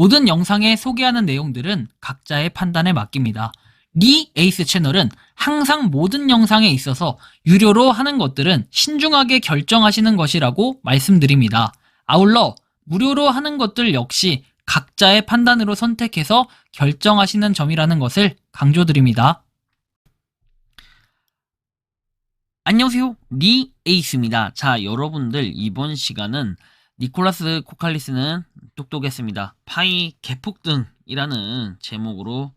모든 영상에 소개하는 내용들은 각자의 판단에 맡깁니다. 리 에이스 채널은 항상 모든 영상에 있어서 유료로 하는 것들은 신중하게 결정하시는 것이라고 말씀드립니다. 아울러 무료로 하는 것들 역시 각자의 판단으로 선택해서 결정하시는 점이라는 것을 강조드립니다. 안녕하세요, 리 에이스입니다. 자, 여러분들 이번 시간은 니콜라스 코칼리스는 똑똑했습니다. 파이 개폭등이라는 제목으로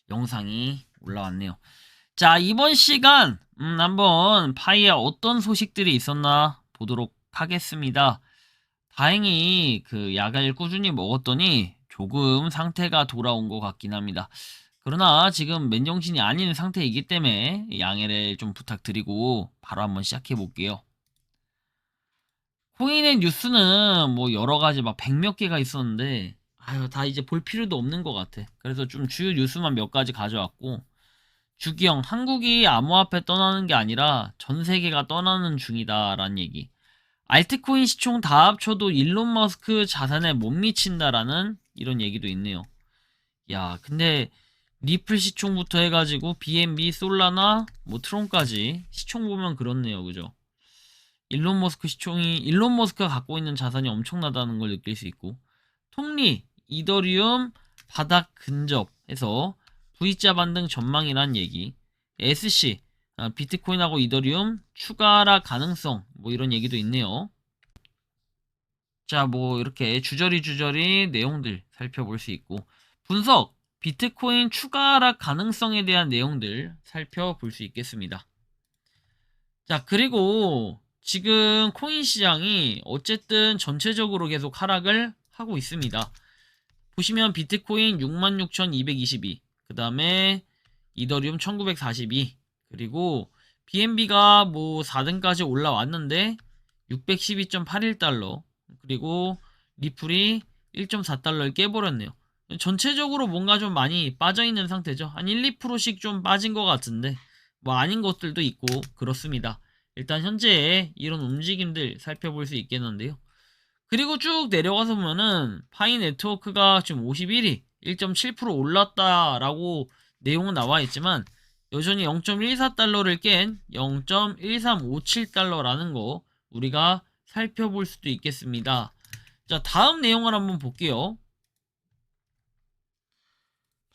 영상이 올라왔네요. 자, 이번 시간 한번 파이에 어떤 소식들이 있었나 보도록 하겠습니다. 다행히 그 약을 꾸준히 먹었더니 조금 상태가 돌아온 것 같긴 합니다. 그러나 지금 맨정신이 아닌 상태이기 때문에 양해를 좀 부탁드리고 바로 한번 시작해 볼게요. 코인의 뉴스는 뭐 여러 가지 막 100몇 개가 있었는데 다 이제 볼 필요도 없는 것 같아. 그래서 좀 주요 뉴스만 몇 가지 가져왔고, 주기형 한국이 암호화폐 떠나는 게 아니라 전 세계가 떠나는 중이다라는 얘기. 알트코인 시총 다 합쳐도 일론 머스크 자산에 못 미친다라는 이런 얘기도 있네요. 야, 근데 리플 시총부터 해가지고 BNB, 솔라나, 뭐 트론까지 시총 보면 그렇네요, 그죠? 일론 머스크가 갖고 있는 자산이 엄청나다는 걸 느낄 수 있고, 톱니, 이더리움 바닥 근접해서 V자 반등 전망이란 얘기, SC, 비트코인하고 이더리움 추가 하락 가능성, 뭐 이런 얘기도 있네요. 자, 뭐 이렇게 주저리 내용들 살펴볼 수 있고, 분석, 비트코인 추가 하락 가능성에 대한 내용들 살펴볼 수 있겠습니다. 자, 그리고 지금 코인 시장이 어쨌든 전체적으로 계속 하락을 하고 있습니다. 보시면 비트코인 66,222, 그 다음에 이더리움 1942, 그리고 BNB가 뭐 4등까지 올라왔는데 612.81달러, 그리고 리플이 1.4달러를 깨버렸네요. 전체적으로 뭔가 좀 많이 빠져있는 상태죠. 한 1, 2%씩 좀 빠진 것 같은데 뭐 아닌 것들도 있고 그렇습니다. 일단 현재 이런 움직임들 살펴볼 수 있겠는데요. 그리고 쭉 내려가서 보면은 파이 네트워크가 지금 51위 1.7% 올랐다라고 내용은 나와 있지만 여전히 0.14달러를 깬 0.1357달러라는 거 우리가 살펴볼 수도 있겠습니다. 자, 다음 내용을 한번 볼게요.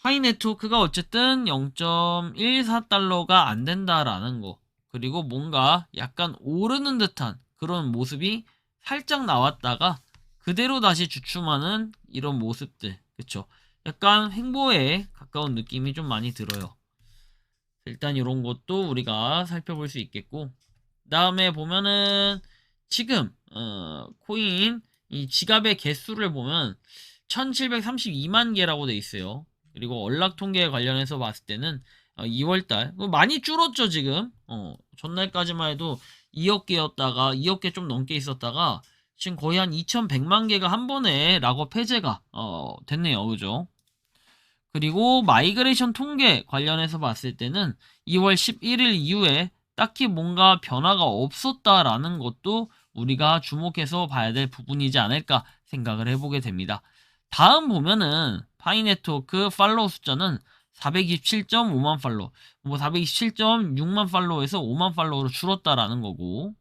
파이 네트워크가 어쨌든 0.14달러가 안 된다라는 거, 그리고 뭔가 약간 오르는 듯한 그런 모습이 살짝 나왔다가 그대로 다시 주춤하는 이런 모습들, 그쵸? 약간 횡보에 가까운 느낌이 좀 많이 들어요. 일단 이런 것도 우리가 살펴볼 수 있겠고, 다음에 보면은 지금 코인 이 지갑의 개수를 보면 1732만 개라고 돼 있어요. 그리고 언락 통계 관련해서 봤을 때는 2월달 많이 줄었죠. 지금 전날까지만 해도 2억 개였다가 2억 개 좀 넘게 있었다가 지금 거의 한 2100만 개가 한 번에 락업 해제가 됐네요. 그죠? 그리고 마이그레이션 통계 관련해서 봤을 때는 2월 11일 이후에 딱히 뭔가 변화가 없었다라는 것도 우리가 주목해서 봐야 될 부분이지 않을까 생각을 해보게 됩니다. 다음 보면은 파이 네트워크 팔로우 숫자는 427.5만 팔로우, 뭐 427.6만 팔로우에서 5만 팔로우로 줄었다라는 거고,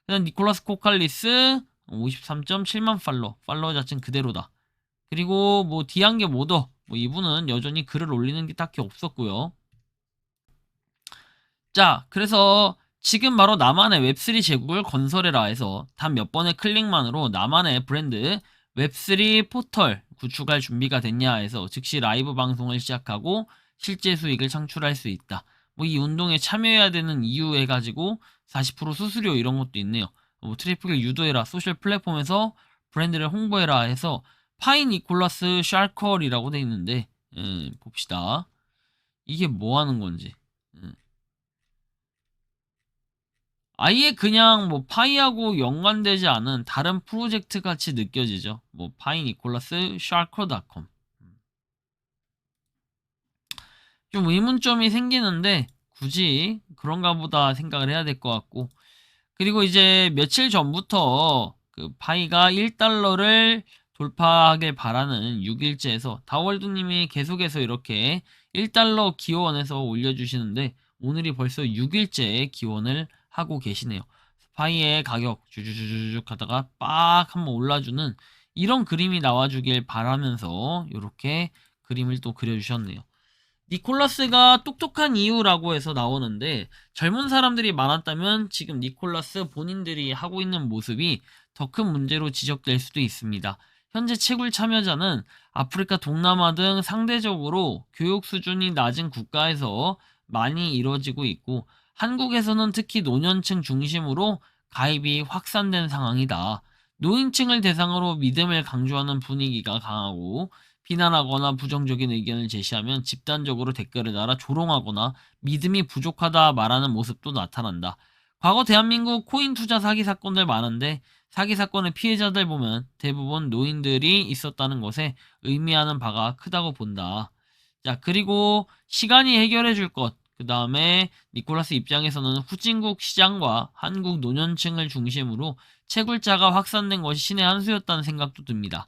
그다음 니콜라스 코칼리스 53.7만 팔로우 자체는 그대로다. 그리고 뭐 디안게 모더, 뭐 이분은 여전히 글을 올리는 게 딱히 없었고요. 자, 그래서 지금 바로 나만의 웹3 제국을 건설해라 해서 단 몇 번의 클릭만으로 나만의 브랜드 웹3 포털 구축할 준비가 됐냐 해서 즉시 라이브 방송을 시작하고 실제 수익을 창출할 수 있다. 뭐 이 운동에 참여해야 되는 이유 해가지고 40% 수수료 이런 것도 있네요. 뭐 트래픽을 유도해라, 소셜 플랫폼에서 브랜드를 홍보해라 해서 파이 니콜라스 샬컬이라고 돼 있는데, 봅시다. 이게 뭐 하는 건지. 아예 그냥 뭐 파이하고 연관되지 않은 다른 프로젝트 같이 느껴지죠. 뭐 파이 니콜라스 샬컬닷컴. 좀 의문점이 생기는데 굳이 그런가 보다 생각을 해야 될 것 같고, 그리고 이제 며칠 전부터 그 파이가 1달러를 돌파하길 바라는 6일째에서 다월드님이 계속해서 이렇게 1달러 기원에서 올려주시는데 오늘이 벌써 6일째 기원을 하고 계시네요. 스파이의 가격 주주주주주 가다가 빡 한번 올라주는 이런 그림이 나와주길 바라면서 이렇게 그림을 또 그려주셨네요. 니콜라스가 똑똑한 이유라고 해서 나오는데 젊은 사람들이 많았다면 지금 니콜라스 본인들이 하고 있는 모습이 더 큰 문제로 지적될 수도 있습니다. 현재 채굴 참여자는 아프리카, 동남아 등 상대적으로 교육 수준이 낮은 국가에서 많이 이루어지고 있고 한국에서는 특히 노년층 중심으로 가입이 확산된 상황이다. 노인층을 대상으로 믿음을 강조하는 분위기가 강하고 비난하거나 부정적인 의견을 제시하면 집단적으로 댓글을 달아 조롱하거나 믿음이 부족하다 말하는 모습도 나타난다. 과거 대한민국 코인 투자 사기 사건들 많은데 사기 사건의 피해자들 보면 대부분 노인들이 있었다는 것에 의미하는 바가 크다고 본다. 자, 그리고 시간이 해결해 줄 것. 그 다음에 니콜라스 입장에서는 후진국 시장과 한국 노년층을 중심으로 채굴자가 확산된 것이 신의 한 수였다는 생각도 듭니다.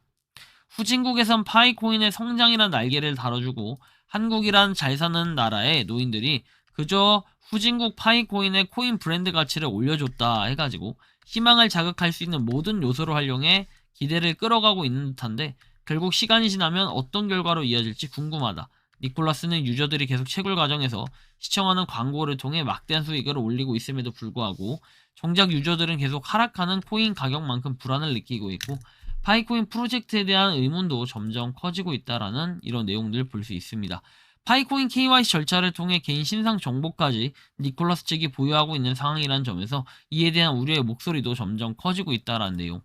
후진국에선 파이코인의 성장이란 날개를 달아주고 한국이란 잘 사는 나라의 노인들이 그저 후진국 파이코인의 코인 브랜드 가치를 올려줬다 해가지고 희망을 자극할 수 있는 모든 요소를 활용해 기대를 끌어가고 있는 듯한데 결국 시간이 지나면 어떤 결과로 이어질지 궁금하다. 니콜라스는 유저들이 계속 채굴 과정에서 시청하는 광고를 통해 막대한 수익을 올리고 있음에도 불구하고 정작 유저들은 계속 하락하는 코인 가격만큼 불안을 느끼고 있고 파이코인 프로젝트에 대한 의문도 점점 커지고 있다라는 이런 내용들을 볼 수 있습니다. 파이코인 KYC 절차를 통해 개인 신상 정보까지 니콜라스 측이 보유하고 있는 상황이라는 점에서 이에 대한 우려의 목소리도 점점 커지고 있다라는 내용.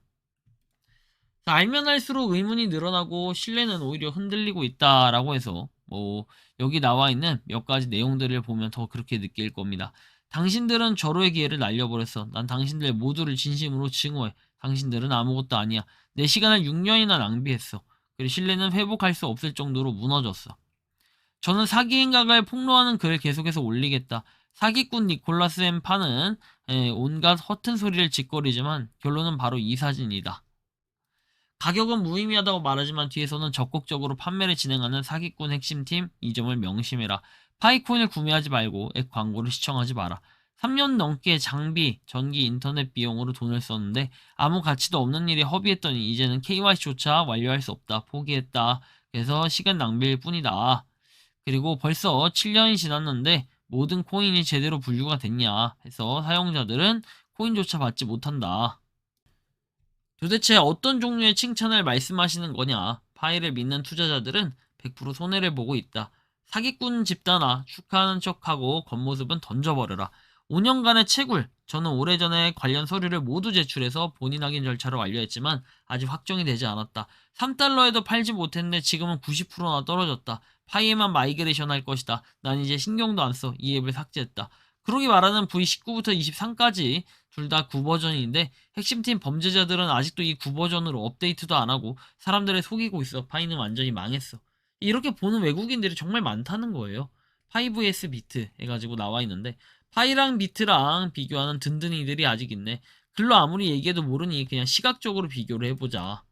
자, 알면 알수록 의문이 늘어나고 신뢰는 오히려 흔들리고 있다라고 해서 여기 나와 있는 몇 가지 내용들을 보면 더 그렇게 느낄 겁니다. 당신들은 절호의 기회를 날려버렸어. 난 당신들 모두를 진심으로 증오해. 당신들은 아무것도 아니야. 내 시간을 6년이나 낭비했어. 그리고 신뢰는 회복할 수 없을 정도로 무너졌어. 저는 사기 행각을 폭로하는 글을 계속해서 올리겠다. 사기꾼 니콜라스 앤 파는 온갖 허튼 소리를 짓거리지만 결론은 바로 이 사진이다. 가격은 무의미하다고 말하지만 뒤에서는 적극적으로 판매를 진행하는 사기꾼 핵심팀, 이 점을 명심해라. 파이코인을 구매하지 말고 액 광고를 시청하지 마라. 3년 넘게 장비, 전기, 인터넷 비용으로 돈을 썼는데 아무 가치도 없는 일에 허비했더니 이제는 KYC조차 완료할 수 없다. 포기했다. 그래서 시간 낭비일 뿐이다. 그리고 벌써 7년이 지났는데 모든 코인이 제대로 분류가 됐냐 해서 사용자들은 코인조차 받지 못한다. 도대체 어떤 종류의 칭찬을 말씀하시는 거냐? 파이를 믿는 투자자들은 100% 손해를 보고 있다. 사기꾼 집단아, 축하하는 척하고 겉모습은 던져버려라. 5년간의 채굴. 저는 오래전에 관련 서류를 모두 제출해서 본인 확인 절차를 완료했지만 아직 확정이 되지 않았다. 3달러에도 팔지 못했는데 지금은 90%나 떨어졌다. 파이에만 마이그레이션 할 것이다. 난 이제 신경도 안 써. 이 앱을 삭제했다. 그러기 말하는 V19부터 23까지 둘 다 9버전인데 핵심팀 범죄자들은 아직도 이 9버전으로 업데이트도 안 하고 사람들을 속이고 있어. 파이는 완전히 망했어. 이렇게 보는 외국인들이 정말 많다는 거예요. 파이 vs 비트 해가지고 나와 있는데 파이랑 비트랑 비교하는 든든이들이 아직 있네. 글로 아무리 얘기해도 모르니 그냥 시각적으로 비교를 해보자.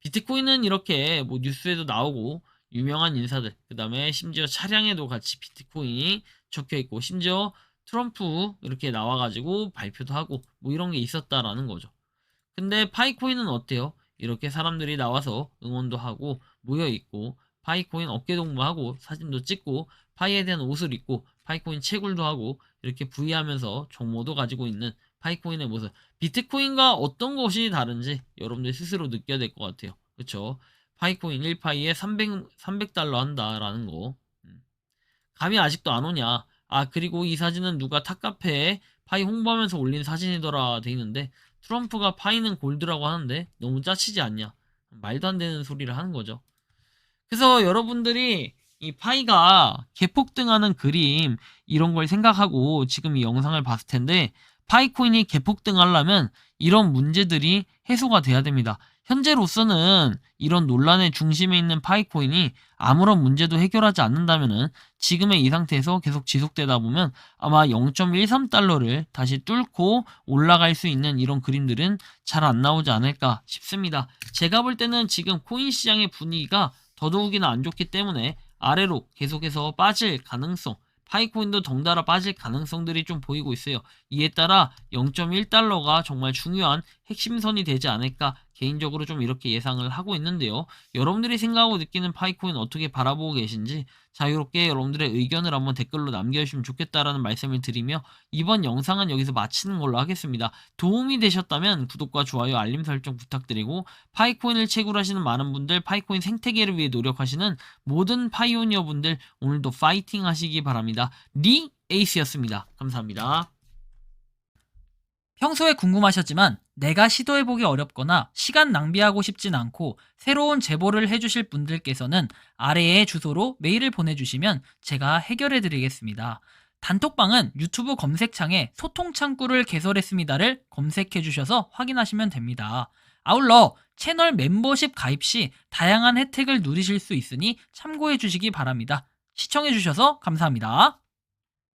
비트코인은 이렇게 뭐 뉴스에도 나오고 유명한 인사들, 그 다음에 심지어 차량에도 같이 비트코인이 적혀있고 심지어 트럼프 이렇게 나와가지고 발표도 하고 뭐 이런 게 있었다라는 거죠. 근데 파이코인은 어때요? 이렇게 사람들이 나와서 응원도 하고 모여있고 파이코인 어깨동무하고 사진도 찍고 파이에 대한 옷을 입고 파이코인 채굴도 하고 이렇게 부위하면서 정모도 가지고 있는 파이코인의 모습. 비트코인과 어떤 것이 다른지 여러분들 스스로 느껴야 될 것 같아요. 그쵸? 파이코인 1파이에 300달러 한다라는 거. 감이 아직도 안 오냐? 아, 그리고 이 사진은 누가 탑카페에 파이 홍보하면서 올린 사진이더라 돼 있는데 트럼프가 파이는 골드라고 하는데 너무 짜치지 않냐? 말도 안 되는 소리를 하는 거죠. 그래서 여러분들이 이 파이가 개폭등하는 그림 이런 걸 생각하고 지금 이 영상을 봤을 텐데 파이코인이 개폭등하려면 이런 문제들이 해소가 돼야 됩니다. 현재로서는 이런 논란의 중심에 있는 파이코인이 아무런 문제도 해결하지 않는다면은 지금의 이 상태에서 계속 지속되다 보면 아마 0.13달러를 다시 뚫고 올라갈 수 있는 이런 그림들은 잘 안 나오지 않을까 싶습니다. 제가 볼 때는 지금 코인 시장의 분위기가 더더욱이나 안 좋기 때문에 아래로 계속해서 빠질 가능성, 파이코인도 덩달아 빠질 가능성들이 좀 보이고 있어요. 이에 따라 0.1달러가 정말 중요한 핵심선이 되지 않을까 개인적으로 좀 이렇게 예상을 하고 있는데요. 여러분들이 생각하고 느끼는 파이코인 어떻게 바라보고 계신지 자유롭게 여러분들의 의견을 한번 댓글로 남겨주시면 좋겠다라는 말씀을 드리며 이번 영상은 여기서 마치는 걸로 하겠습니다. 도움이 되셨다면 구독과 좋아요, 알림 설정 부탁드리고 파이코인을 채굴하시는 많은 분들, 파이코인 생태계를 위해 노력하시는 모든 파이오니어 분들 오늘도 파이팅 하시기 바랍니다. 리 에이스였습니다. 감사합니다. 평소에 궁금하셨지만 내가 시도해보기 어렵거나 시간 낭비하고 싶진 않고 새로운 제보를 해주실 분들께서는 아래의 주소로 메일을 보내주시면 제가 해결해드리겠습니다. 단톡방은 유튜브 검색창에 소통창구를 개설했습니다를 검색해주셔서 확인하시면 됩니다. 아울러 채널 멤버십 가입 시 다양한 혜택을 누리실 수 있으니 참고해주시기 바랍니다. 시청해주셔서 감사합니다.